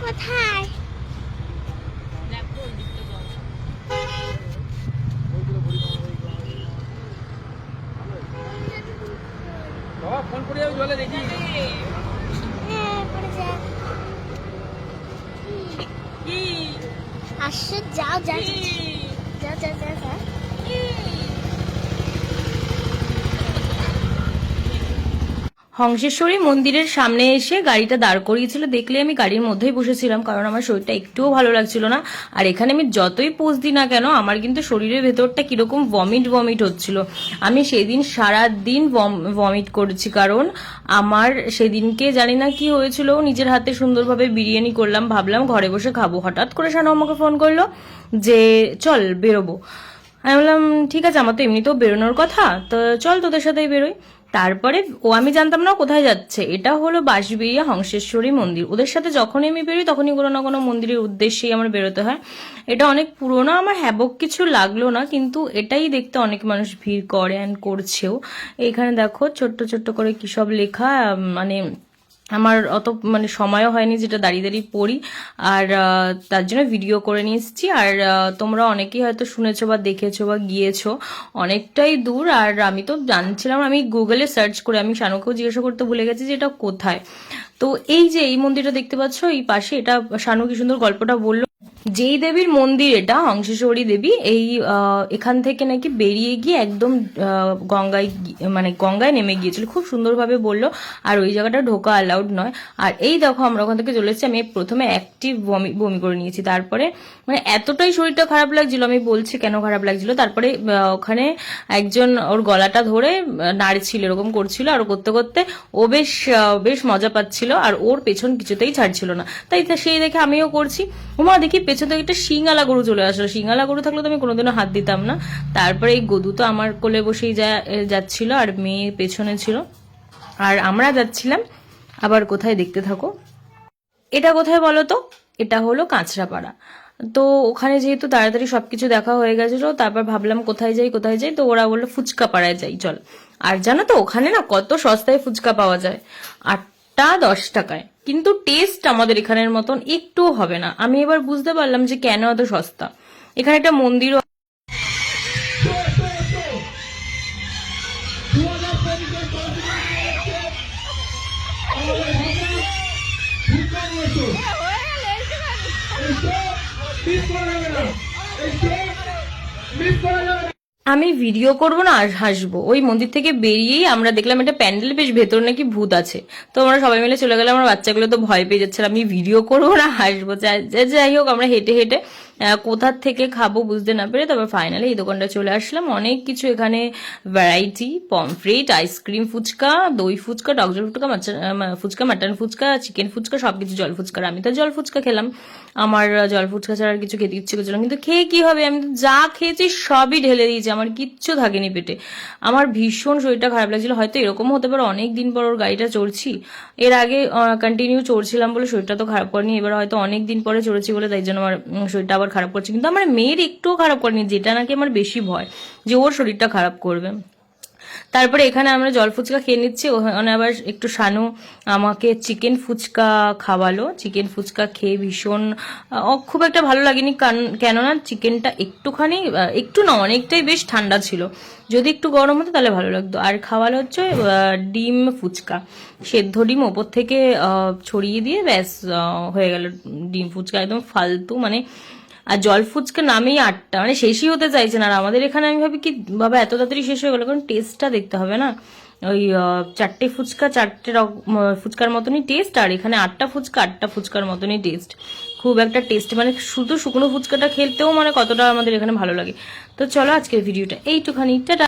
কোথায়? ফোন করে যাবে জলে দেখি। আসো, যাও যাও যাও যাও যাও যাও। হংসেশ্বরী মন্দিরের সামনে এসে গাড়িটা দাঁড় করিয়েছিল, দেখলে আমি গাড়ির মধ্যেই বসেছিলাম, কারণ আমার শরীরটা একটুও ভালো লাগছিল না। আর এখানে আমি যতই পোজ দিই না কেন, আমার কিন্তু শরীরের ভেতরটা কিরকম ভমিট ভমিট হচ্ছিল। আমি সেদিন সারাদিন ভমিট করেছি, কারণ আমার সেদিনকে জানি না কি হয়েছিল, নিজের হাতে সুন্দরভাবে বিরিয়ানি করলাম, ভাবলাম ঘরে বসে খাবো। হঠাৎ করে শানু আমাকে ফোন করলো যে চল বেরোবো। আমি বললাম ঠিক আছে, আমার তো এমনিতেও বেরোনোর কথা, তো চল তোদের সাথেই বেরোই। তারপরে আমি জানতাম না কোথায় যাচ্ছে। এটা হলো বাঁশবেড়িয়া হংসেশ্বরী মন্দির। ওদের সাথে যখনই আমি বেরোই তখনই কোনো না কোনো মন্দিরের উদ্দেশ্যেই আমার বেরোতে হয়। এটা অনেক পুরোনো, আমার হ্যাবক কিছু লাগলো না, কিন্তু এটাই দেখতে অনেক মানুষ ভিড় করে অ্যান্ড করছেও। এখানে দেখো ছোট্ট ছোট্ট করে কি সব লেখা, মানে আমার অত মানে সময়ও হয়নি যেটা দাঁড়িয়ে দাঁড়িয়ে পড়ি, আর তার জন্য ভিডিও করে নিয়ে এসেছি। আর তোমরা অনেকেই হয়তো শুনেছো বা দেখেছো বা গিয়েছো, অনেকটাই দূর। আর আমি তো জানছিলাম, আমি গুগলে সার্চ করে, আমি শানুকেও জিজ্ঞাসা করতে ভুলে গেছি যে এটা কোথায়। তো এই যে এই মন্দিরটা দেখতে পাচ্ছ এই পাশে, এটা শানু কি সুন্দর গল্পটা বললো। যেই দেবীর মন্দির এটা, হংসেশ্বরী দেবী, এই এখান থেকে নাকি বেরিয়ে গিয়ে একদম গঙ্গায় মানে গঙ্গায় নেমে গিয়েছিল, খুব সুন্দরভাবে বললো। আর ওই জায়গাটা ঢোকা অ্যালাউড নয়। আর এই দেখো আমরা ওখান থেকে চলে এসেছি। আমি প্রথমে অ্যাক্টিভ বমি করে নিয়েছি, তারপরে মানে এতটাই শরীরটা খারাপ লাগছিল, আমি বলছি কেন খারাপ লাগছিল। তারপরে ওখানে একজন ওর গলাটা ধরে নাড়ছিল, এরকম করছিল, আর করতে করতে ও বেশ বেশ মজা পাচ্ছিল, আর ওর পেছন কিছুতেই ছাড়ছিল না। তাই সেই দেখে আমিও করছি। ওমা দেখি পেছন থেকে একটা শিঙালা গরু চলে আসলো। শিঙালা গরু থাকলে তো আমি কোনোদিনও হাত দিতাম না। তারপরে এই গদু তো আমার কোলে বসেই যাচ্ছিল, আর মেয়ে পেছনে ছিল, আর আমরা যাচ্ছিলাম আবার কোথায়, দেখতে থাকো। এটা কোথায় বলো তো? এটা হলো কাঁচরাপাড়া। তো ওখানে যেহেতু তাড়াতাড়ি সবকিছু দেখা হয়ে গেছিল, তারপর ভাবলাম কোথায় যাই কোথায় যাই, তো ওরা বললো ফুচকা পাড়ায় যাই চল। আর জানো তো ওখানে না কত সস্তায় ফুচকা পাওয়া যায়, 8টা 10 টাকায়, কিন্তু টেস্ট আমাদের এখানের মতন একটুও হবে না। আমি এবার বুঝতে পারলাম যে কেন এত সস্তা। এখানে একটা মন্দিরও আমি ভিডিও করব না আর হাসবো। ওই মন্দির থেকে বেরিয়েই আমরা দেখলাম একটা প্যান্ডেল, বেশ ভেতর নাকি ভূত আছে। তো আমরা সবাই মিলে চলে গেলাম, আমার বাচ্চাগুলো তো ভয় পেয়ে যাচ্ছে, আমি ভিডিও করবো না হাসবো। যাই হোক, আমরা হেঁটে হেঁটে কোথার থেকে খাবো বুঝতে না পেরে তারপর ফাইনালি এই দোকানটা চলে আসলাম। অনেক কিছু এখানে ভ্যারাইটি, পমফ্রেট, আইসক্রিম, ফুচকা, দই ফুচকা, টক জল ফুচকা, ফুচকা, মাটন ফুচকা, চিকেন ফুচকা, সবকিছু, জল ফুচকা। আমি তো জল ফুচকা খেলাম, আমার জল ফুচকা ছাড়া আর কিছু খেতে ইচ্ছে করছিল, কিন্তু খেয়ে কি হবে, আমি তো যা খেয়েছি সবই ঢেলে দিয়েছি, আমার কিচ্ছু থাকেনি পেটে। আমার ভীষণ শরীরটা খারাপ লাগছিল। হয়তো এরকম হতে পারে অনেক দিন পর ওর গাড়িটা চড়ছি, এর আগে কন্টিনিউ চড়ছিলাম বলে শরীরটা তো খারাপ করেনি, এবার হয়তো অনেক দিন পরে চড়েছি বলে তাই জন্য আমার শরীরটা আবার খারাপ করছে। কিন্তু আমার মেয়ের একটুও খারাপ করেনি, যেটা নাকি আমার বেশি ভয় যে ওর শরীরটা খারাপ করবে। তারপরে এখানে আমরা জল ফুচকা খেয়ে নিচ্ছি, ওখানে আবার একটু শানু আমাকে চিকেন ফুচকা খাওয়ালো। চিকেন ফুচকা খেয়ে ভীষণ খুব একটা ভালো লাগেনি, কেননা চিকেনটা একটুখানি, একটু না অনেকটাই বেশ ঠান্ডা ছিল, যদি একটু গরম হতো তাহলে ভালো লাগতো। আর খাওয়ালো হচ্ছে ডিম ফুচকা, সেদ্ধ ডিম ওপর থেকে ছড়িয়ে দিয়ে ব্যাস হয়ে গেল ডিম ফুচকা, একদম ফালতু মানে। আর জল ফুচকা নামেই 8টা, মানে শেষই হতে চাইছে না। আর আমাদের এখানে আমি ভাবি কি বাবা এত তাড়াতাড়ি শেষ হয়ে গেল, কারণ টেস্টটা দেখতে হবে না। ওই 4টে ফুচকা 4টে ফুচকার মতনই টেস্ট, আর এখানে 8টা ফুচকা 8টা ফুচকার মতনই টেস্ট। খুব একটা টেস্ট, মানে শুধু শুকনো ফুচকাটা খেলতেও মানে কতটা আমাদের এখানে ভালো লাগে। তো চলো আজকের ভিডিওটা এইটুখানি, টাটা।